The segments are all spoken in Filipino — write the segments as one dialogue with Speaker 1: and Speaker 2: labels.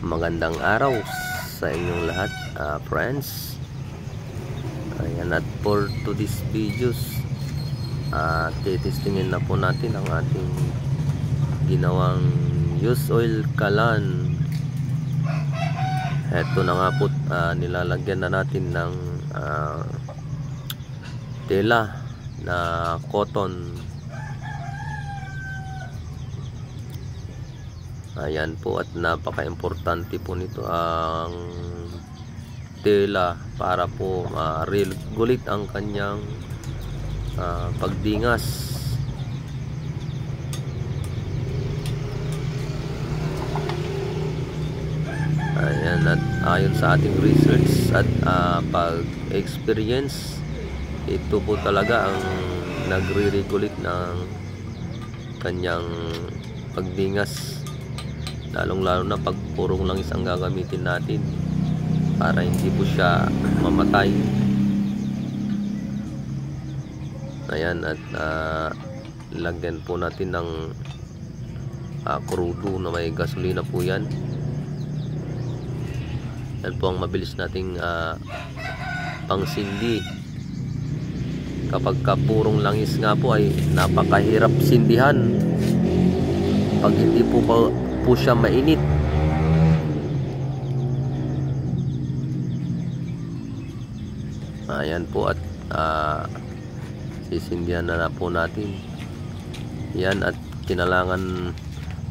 Speaker 1: Magandang araw sa inyong lahat, friends. Ayan, at for today's videos, titestingin na po natin ang ating ginawang used oil kalan. Eto na nga po, nilalagyan na natin ng tela na cotton. Ayan po, at napaka-importante po nito ang tela para po ma-regulate ang kanyang pagdingas. Ayan, at ayon sa ating research at pag-experience, ito po talaga ang nagre-regulate ng kanyang pagdingas, lalong-lalo na pag purong langis ang gagamitin natin para hindi po siya mamatay. Ayan, at lagyan po natin ng krudo na may gasolina po yan. Yan po ang mabilis nating pangsindi. Kapag purong langis nga po ay napakahirap sindihan pag hindi po siya mainit. Ayan po, at sisindihan na po natin yan, at kinalangan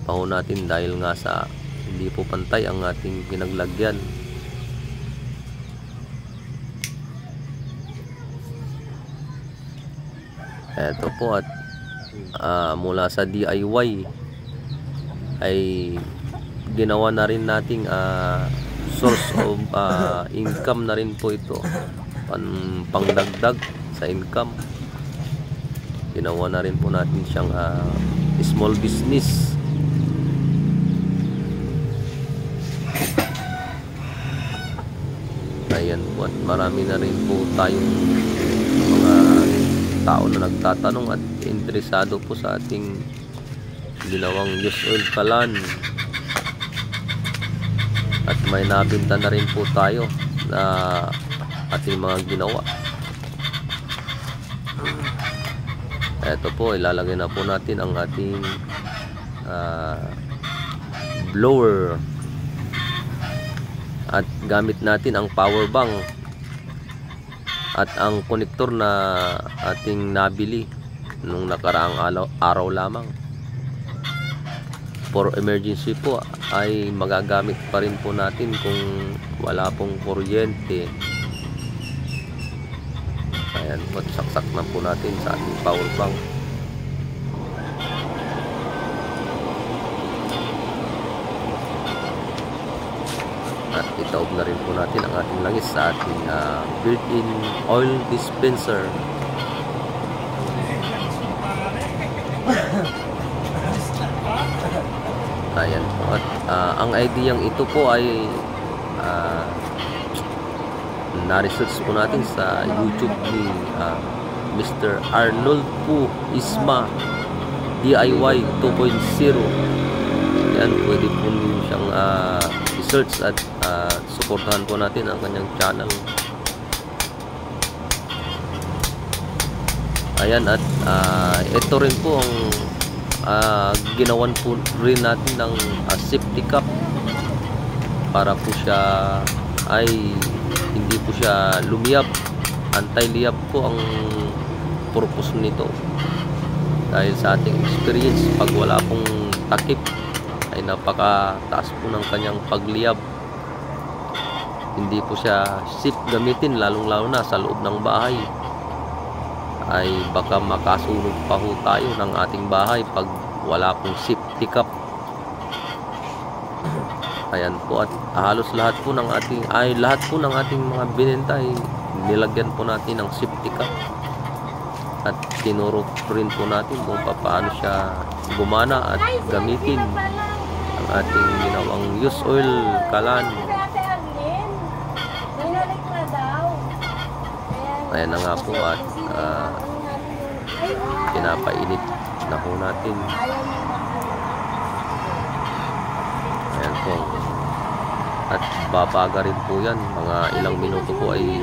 Speaker 1: pa po natin dahil nga sa hindi po pantay ang ating pinaglagyan. Eto po, at mula sa DIY ay ginawa na rin nating source of income na rin po ito, pangdagdag sa income. Ginawa na rin po natin siyang small business. Ayan po, at marami na rin po tayong mga tao na nagtatanong at interesado po sa ating ginawang used oil kalan, at may nabinta na rin po tayo na ating mga ginawa. Eto po, ilalagay na po natin ang ating blower, at gamit natin ang power bank at ang konektor na ating nabili nung nakaraang araw lamang. For emergency po ay magagamit pa rin po natin kung wala pong kuryente. Ayan po, saksak na po natin sa ating power bank. At itaob na rin po natin ang ating langis sa ating built-in oil dispenser. Ayan po, at ang ideyang ito po ay na-research po natin sa YouTube ni Mr. Arnold po Isma DIY 2.0. Yan, pwede po siyang i-search at suportahan po natin ang kanyang channel. Ayan, at ito rin po ang ginawan po rin natin ng safety cup para po siya ay hindi po siya lumiyab. Anti-liyab po ang purpose nito, dahil sa ating experience, pag wala pong takip ay napakataas po ng kanyang pagliyab. Hindi po siya safe gamitin, lalong-lalo na sa loob ng bahay. Ay baka makasunog pa ho tayo ng ating bahay pag wala pong safety cup. Ayan po, at halos lahat po ng ating mga binenta ay nilagyan po natin ng safety cup, at tinuro rin po natin kung paano siya gumana at gamitin ang ating ginawang used oil kalan. Ayan na nga po, at pinapainit na po natin. Ayan po. at babaga rin po yan. Mga ilang minuto po ay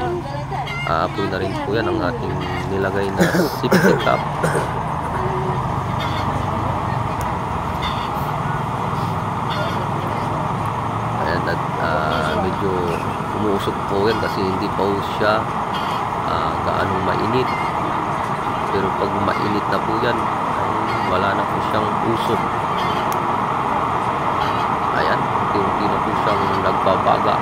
Speaker 1: aapoy na rin po yan ang ating nilagay na safety cap. Ayan, at medyo umuusok po yan kasi hindi pa po siya gaanong mainit. Pero pag mainit na po yan ay wala na po siyang usok. Ayan, unti-unti na po siyang nagbabaga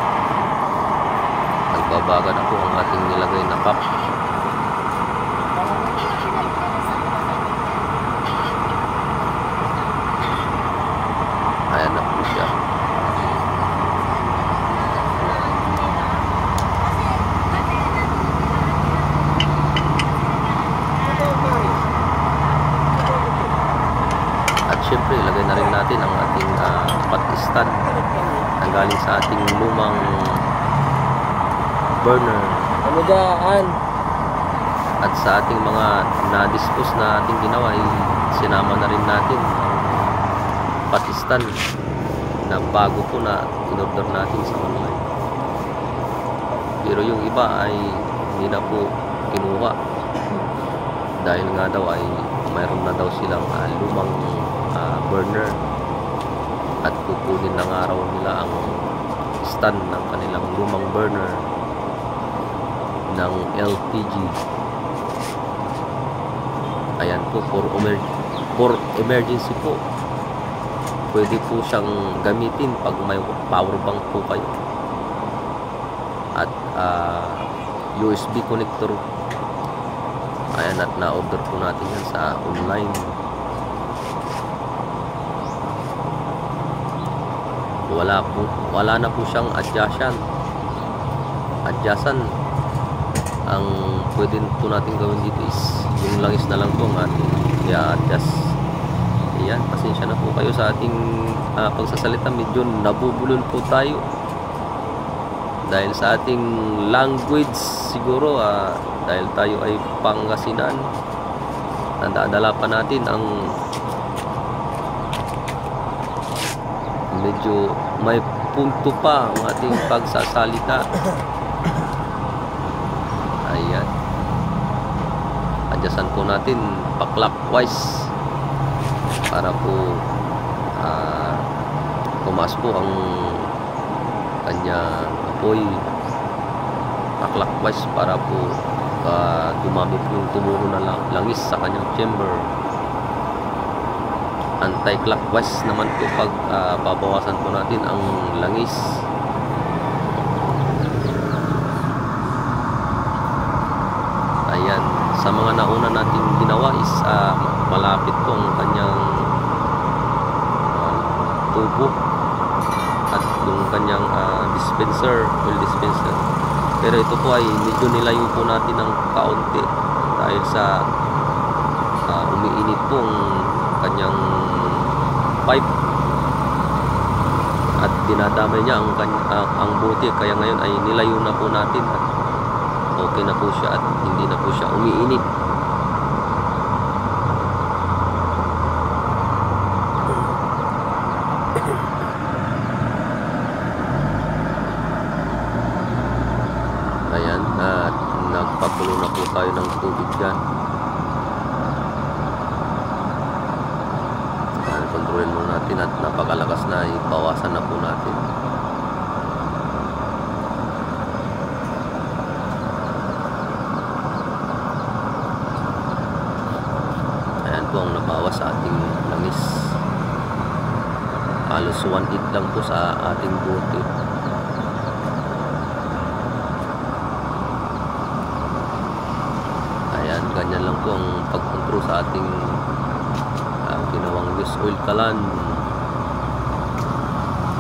Speaker 1: na po ang ating nilagay na cup. Ayan na po siya. At syempre ilagay na rin natin ang ating pot stand na galing sa ating lumang burner. At sa ating mga na-dispose na ating ginawa ay sinama na rin natin ang pot stand na bago po na in-order natin sa online. Pero yung iba ay hindi na po kinuha dahil nga daw ay mayroon na daw silang lumang burner at kukunin ng araw nila ang stand ng kanilang lumang burner ng LPG. Ayan po, for emergency po, pwede po siyang gamitin pag may power bank po kayo at USB connector. Ayan, at na-order po natin yan sa online. Wala na po siyang adjacent. Ang pwede po natin gawin dito is yung langis na lang po ang ating i-adjust. Ayan, pasensya na po kayo sa ating pagsasalita. Medyo nabubulol po tayo dahil sa ating language siguro, dahil tayo ay Pangasinan. Nadadala pa natin ang medyo may punto pa ang ating pagsasalita. Ayan, adjustan po natin pa-clockwise para po tumaas po ang kanyang apoy, pa-clockwise para po dumami po yung tumulo na langis sa kanyang chamber. Anti-clockwise naman po pag babawasan po natin ang langis. Ayan, sa mga nauna nating ginawa is malapit po ang kanyang tubo at yung kanyang oil dispenser. Pero ito po ay medyo nilayo po natin ng kaunti dahil sa umiinit po ang kanyang pipe at dinadamay niya ang bote, kaya ngayon ay nilayo na po natin at okay na po siya at hindi na po siya umiinit. Ayan, at nagpakulo na po tayo ng tubig dyan. Kontrolin mo natin at napakalakas na, ibawasan na po natin. Ayan po ang nabawas sa ating langis. Halos 1/8 lang po sa ating bote. Ayan, ganyan lang po ang pag-control sa ating ginawang use oil kalan.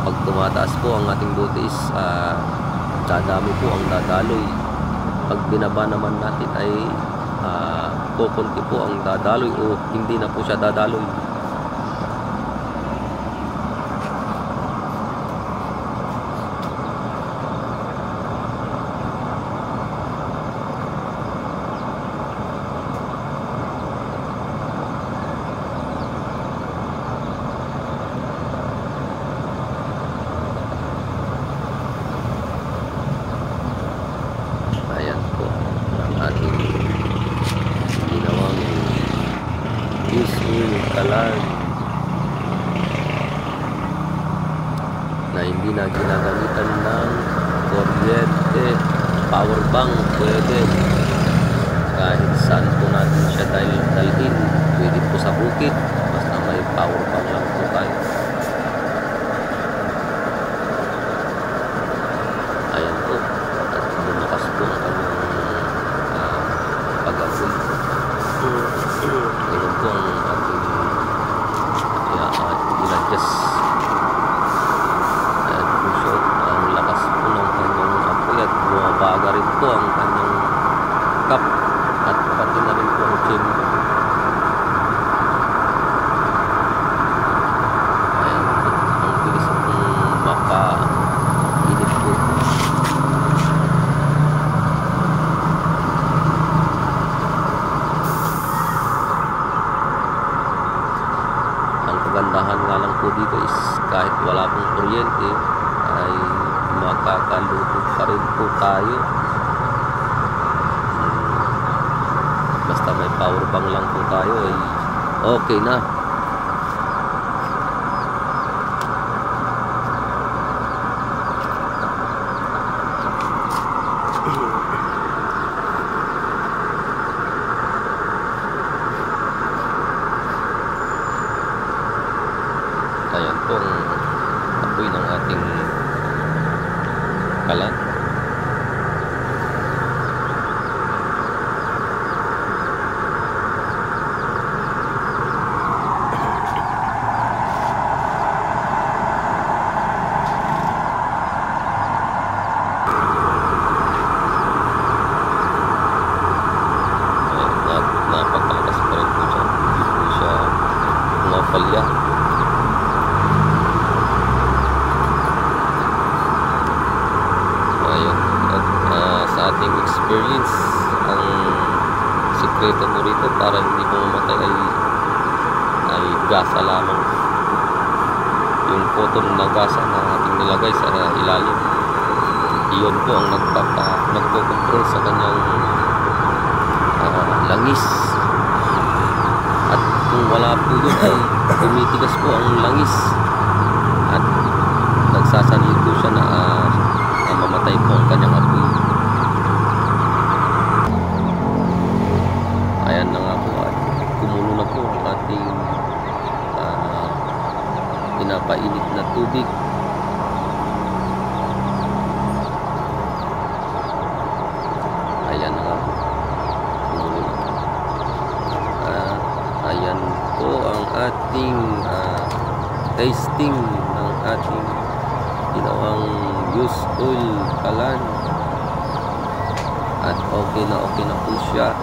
Speaker 1: Pag tumataas po ang ating bote is dadami po ang dadaloy. Pag binaba naman natin ay kukunti po ang dadaloy o hindi na po siya dadaloy. na hindi na ginagamitan ng kuryente, power bank, pwede kahit saan po natin siya dalhin, pwede po sa bukid basta may power bank lang po tayo. Ayan po, at lumakas po ang kanyang pag-apoy. Ganun po ang ating in-adjust. Ayan po siya, ang lakas po ng kanyang apoy at bumabaga rin po ang kanyang cup at pati na rin po ang chamber. Ayan po, ang bilis pong makainit po. Ang kagandahan nga lang po dito is kahit wala pong kuryente ay makakaluto pa rin po tayo. Basta may power bank lang po tayo ay okay na. Ayan po ang apoy ng ating kalan. Napakalakas pa rin po siya. Hindi po siya pumapalya. Ayun. At sa ating experience, ang sikreto mo rito para hindi mo mamatay ay gasa lamang. Yung cotton na gasa na ating nilagay sa ilalim, iyon po ang nagpo-control sa kanyang langis. At kung wala po yun ay tumitigas po ang langis at nagsasanid po siya na mamatay po ang kanyang apoy. Ayan na nga po at kumulo na po ang ating pinapainit na tubig. Ayan na nga po, kumulo na. Ayan po ang ating tasting ng ating ginawang used oil kalan at okay na po siya.